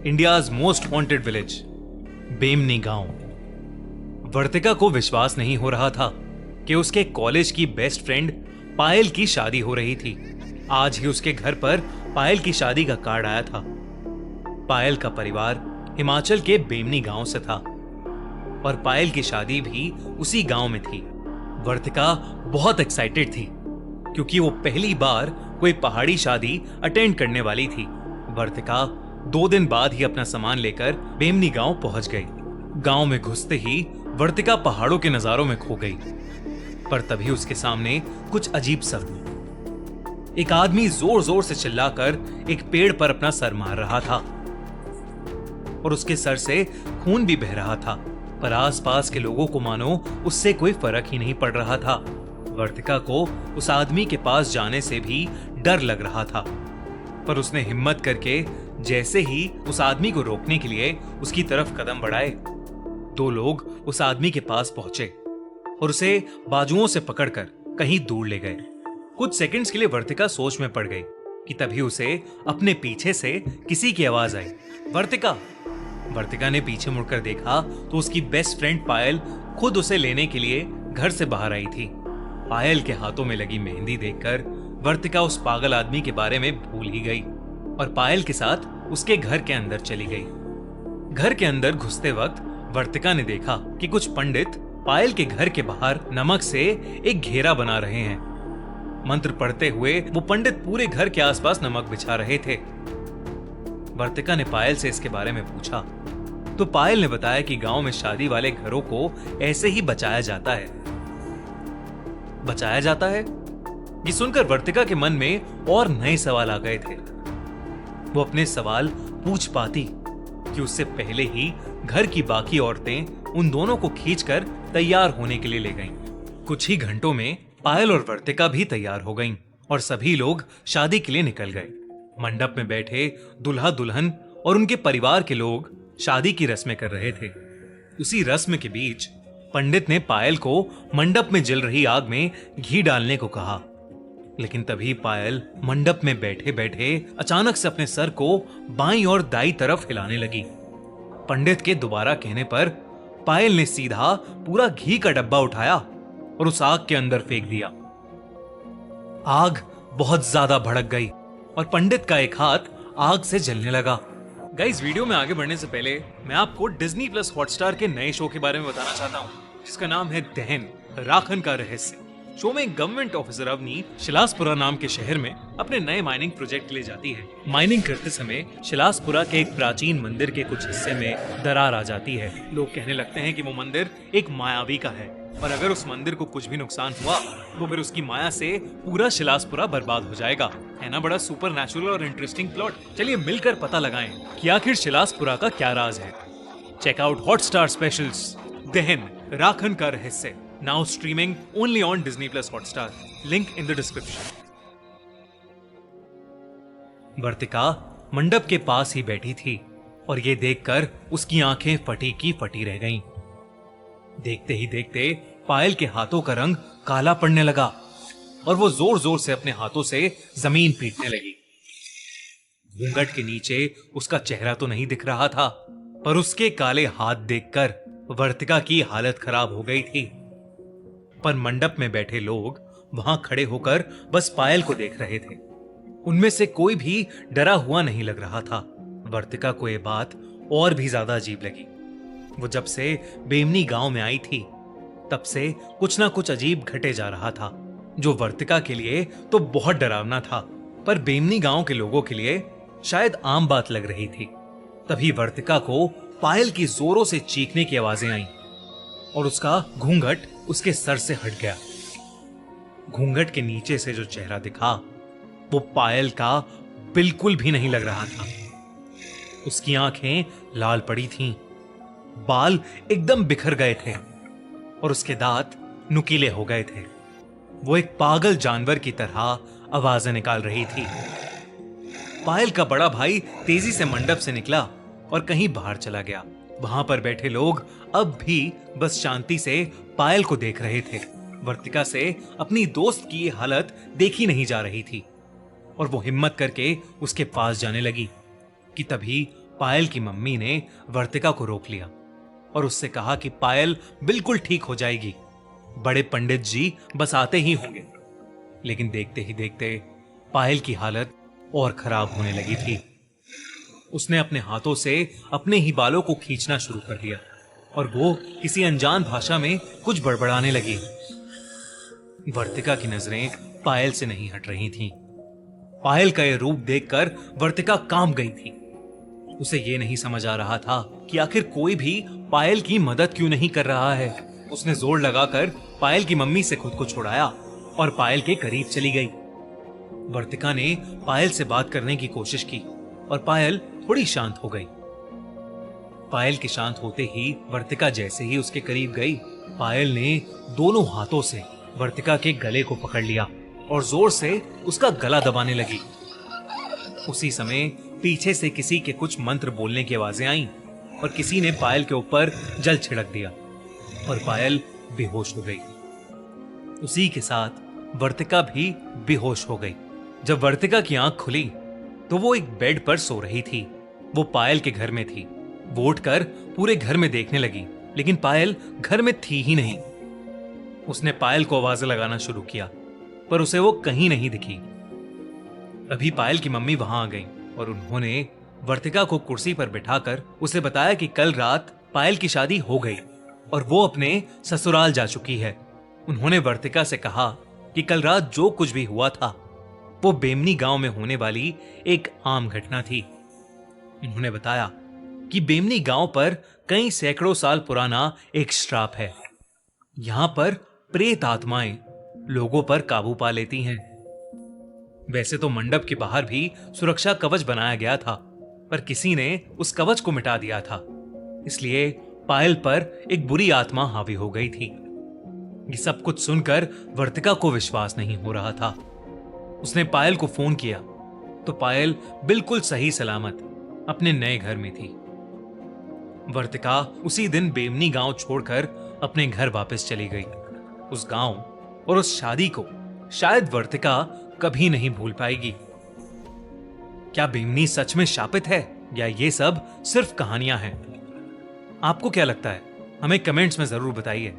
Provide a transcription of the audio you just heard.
India's most wanted village, बेमनी गांव। वर्तिका को विश्वास नहीं हो रहा था कि उसके कॉलेज की बेस्ट फ्रेंड पायल की शादी हो रही थी। आज ही उसके घर पर पायल की शादी का कार्ड आया था। पायल का परिवार हिमाचल के बेमनी गांव से था और पायल की शादी भी उसी गांव में थी। वर्तिका बहुत एक्साइटेड थी क्योंकि वो पहली बार कोई पहाड़ी शादी अटेंड करने वाली थी। वर्तिका 2 दिन बाद ही अपना सामान लेकर बेमनी गांव पहुंच गई। गांव में घुसते ही वर्तिका पहाड़ों के नजारों में खो गई, पर तभी उसके सामने कुछ अजीब सा हुआ। एक आदमी जोर जोर से चिल्लाकर एक पेड़ पर अपना सर मार रहा था और उसके सर से खून भी बह रहा था, पर आसपास के लोगों को मानो उससे कोई फर्क ही नहीं पड़ रहा था। वर्तिका को उस आदमी के पास जाने से भी डर लग रहा था, पर उसने हिम्मत करके जैसे ही उस आदमी को रोकने के लिए उसकी तरफ कदम बढ़ाए, 2 लोग उस आदमी के पास पहुंचे और उसे बाजुओं से पकड़कर कहीं दूर ले गए। कुछ सेकंड्स के लिए वर्तिका सोच में पड़ गई कि तभी उसे अपने पीछे से किसी की आवाज आई, वर्तिका। वर्तिका ने पीछे मुड़कर देखा तो उसकी बेस्ट फ्रेंड पायल खुद उसे लेने के लिए घर से बाहर आई थी। पायल के हाथों में लगी मेहंदी देखकर वर्तिका उस पागल आदमी के बारे में भूल ही गई और पायल के साथ उसके घर के अंदर चली गई। घर के अंदर घुसते वक्त वर्तिका ने देखा कि कुछ पंडित पायल के घर के बाहर नमक से एक घेरा बना रहे हैं। मंत्र पढ़ते हुए वो पंडित पूरे घर के आसपास नमक बिछा रहे थे। वर्तिका ने पायल से इसके बारे में पूछा तो पायल ने बताया कि गांव में शादी वाले घरों को ऐसे ही बचाया जाता है। बचाया जाता है? ये सुनकर वर्तिका के मन में और नए सवाल आ गए थे। वो अपने सवाल पूछ पाती कि उससे पहले ही घर की बाकी औरतें उन दोनों को खींचकर तैयार होने के लिए ले गईं। कुछ ही घंटों में पायल और वर्तिका भी तैयार हो गईं और सभी लोग शादी के लिए निकल गए। मंडप में बैठे दुल्हा दुल्हन और उनके परिवार के लोग शादी की रस्में कर रहे थे। उसी रस्म के बीच पंडित ने पायल को मंडप में जल रही आग में घी डालने को कहा, लेकिन तभी पायल मंडप में बैठे बैठे अचानक से अपने सर को बाईं और दाईं तरफ हिलाने लगी। पंडित के दोबारा कहने पर पायल ने सीधा पूरा घी का डब्बा उठाया और उस आग के अंदर फेंक दिया। आग बहुत ज्यादा भड़क गई और पंडित का एक हाथ आग से जलने लगा। गाइस, वीडियो में आगे बढ़ने से पहले मैं आपको डिज्नी प्लस हॉटस्टार के नए शो के बारे में बताना चाहता हूँ, जिसका नाम है दहन, राखन का रहस्य। शो में गवर्नमेंट ऑफिसर अवनी शिलासपुरा नाम के शहर में अपने नए माइनिंग प्रोजेक्ट के लिए जाती है। माइनिंग करते समय शिलासपुरा के एक प्राचीन मंदिर के कुछ हिस्से में दरार आ जाती है। लोग कहने लगते हैं कि वो मंदिर एक मायावी का है और अगर उस मंदिर को कुछ भी नुकसान हुआ तो फिर उसकी माया से पूरा शिलासपुरा बर्बाद हो जाएगा। है ना बड़ा सुपर नेचुरल और इंटरेस्टिंग प्लॉट। चलिए मिलकर पता लगाएं कि आखिर शिलासपुरा का क्या राज है। चेक आउट हॉटस्टार स्पेशल्स दहन, राखन का रहस्य, now streaming only on Disney Plus Hotstar. Link in the description. वर्तिका मंडप के पास ही बैठी थी और ये देखकर उसकी आंखें फटी की फटी रह गईं। देखते ही देखते पायल के हाथों का रंग काला पड़ने लगा और वो जोर जोर से अपने हाथों से जमीन पीटने लगी। घूंघट के नीचे उसका चेहरा तो नहीं दिख रहा था, पर उसके काले हाथ देखकर वर्तिका की हालत खराब हो गई थी। पर मंडप में बैठे लोग वहां खड़े होकर बस पायल को देख रहे थे। उनमें से कोई भी डरा हुआ नहीं लग रहा था। वर्तिका को यह बात और भी ज्यादा अजीब लगी। वो जब से बेमनी गांव में आई थी तब से कुछ ना कुछ अजीब घटे जा रहा था, जो वर्तिका के लिए तो बहुत डरावना था, पर बेमनी गांव के लोगों के लिए शायद आम बात लग रही थी। तभी वर्तिका को पायल की जोरों से चीखने की आवाजें आईं और उसका घूंघट उसके सर से हट गया। घूंघट के नीचे से जो चेहरा दिखा वो पायल का बिल्कुल भी नहीं लग रहा था। उसकी आंखें लाल पड़ी थीं, बाल एकदम बिखर गए थे और उसके दांत नुकीले हो गए थे। वो एक पागल जानवर की तरह आवाजें निकाल रही थी। पायल का बड़ा भाई तेजी से मंडप से निकला और कहीं बाहर चला गया। वहां पर बैठे लोग अब भी बस शांति से पायल को देख रहे थे। वर्तिका से अपनी दोस्त की हालत देखी नहीं जा रही थी और वो हिम्मत करके उसके पास जाने लगी कि तभी पायल की मम्मी ने वर्तिका को रोक लिया और उससे कहा कि पायल बिल्कुल ठीक हो जाएगी, बड़े पंडित जी बस आते ही होंगे। लेकिन देखते ही देखते पायल की हालत और खराब होने लगी थी। उसने अपने हाथों से अपने ही बालों को खींचना शुरू कर दिया और वो किसी अनजान भाषा में कुछ बड़बड़ाने लगी। वर्तिका की नजरें पायल से नहीं हट रही थीं। पायल का यह रूप देखकर वर्तिका कांप गई थी। उसे यह नहीं समझ आ रहा था कि आखिर कोई भी पायल की मदद क्यों नहीं कर रहा है। उसने जोर लगाकर पायल की मम्मी से खुद को छुड़ाया और पायल के करीब चली गई। वर्तिका ने पायल से बात करने की कोशिश की और पायल थोड़ी शांत हो गई। पायल के शांत होते ही वर्तिका जैसे ही उसके करीब गई, पायल ने दोनों हाथों से वर्तिका के गले को पकड़ लिया और जोर से उसका गला दबाने लगी। उसी समय पीछे से किसी के कुछ मंत्र बोलने की आवाजें आईं और किसी ने पायल के ऊपर जल छिड़क दिया और पायल बेहोश हो गई। उसी के साथ वर्तिका भी बेहोश हो गई। जब वर्तिका की आंख खुली तो वो एक बेड पर सो रही थी। वो पायल के घर में थी। वो उठकर पूरे घर में देखने लगी, लेकिन पायल घर में थी ही नहीं। उसने पायल को आवाजें लगाना शुरू किया, पर उसे वो कहीं नहीं दिखी। अभी पायल की मम्मी वहां आ गई और उन्होंने वर्तिका को कुर्सी पर बिठाकर उसे बताया कि कल रात पायल की शादी हो गई और वो अपने ससुराल जा चुकी है। उन्होंने वर्तिका से कहा कि कल रात जो कुछ भी हुआ था वो बेमनी गांव में होने वाली एक आम घटना थी। उन्होंने बताया कि बेमनी गांव पर कई सैकड़ों साल पुराना एक श्राप है। यहां पर प्रेत आत्माएं लोगों पर काबू पा लेती हैं। वैसे तो मंडप के बाहर भी सुरक्षा कवच बनाया गया था, पर किसी ने उस कवच को मिटा दिया था। इसलिए पायल पर एक बुरी आत्मा हावी हो गई थी। ये सब कुछ सुनकर वर्तिका को विश्वास नहीं हो रहा था। उसने पायल को फोन किया तो पायल बिल्कुल सही सलामत अपने नए घर में थी। वर्तिका उसी दिन बेमनी गांव छोड़कर अपने घर वापस चली गई। उस गांव और उस शादी को शायद वर्तिका कभी नहीं भूल पाएगी। क्या बेमनी सच में शापित है या ये सब सिर्फ कहानियां हैं? आपको क्या लगता है? हमें कमेंट्स में जरूर बताइए।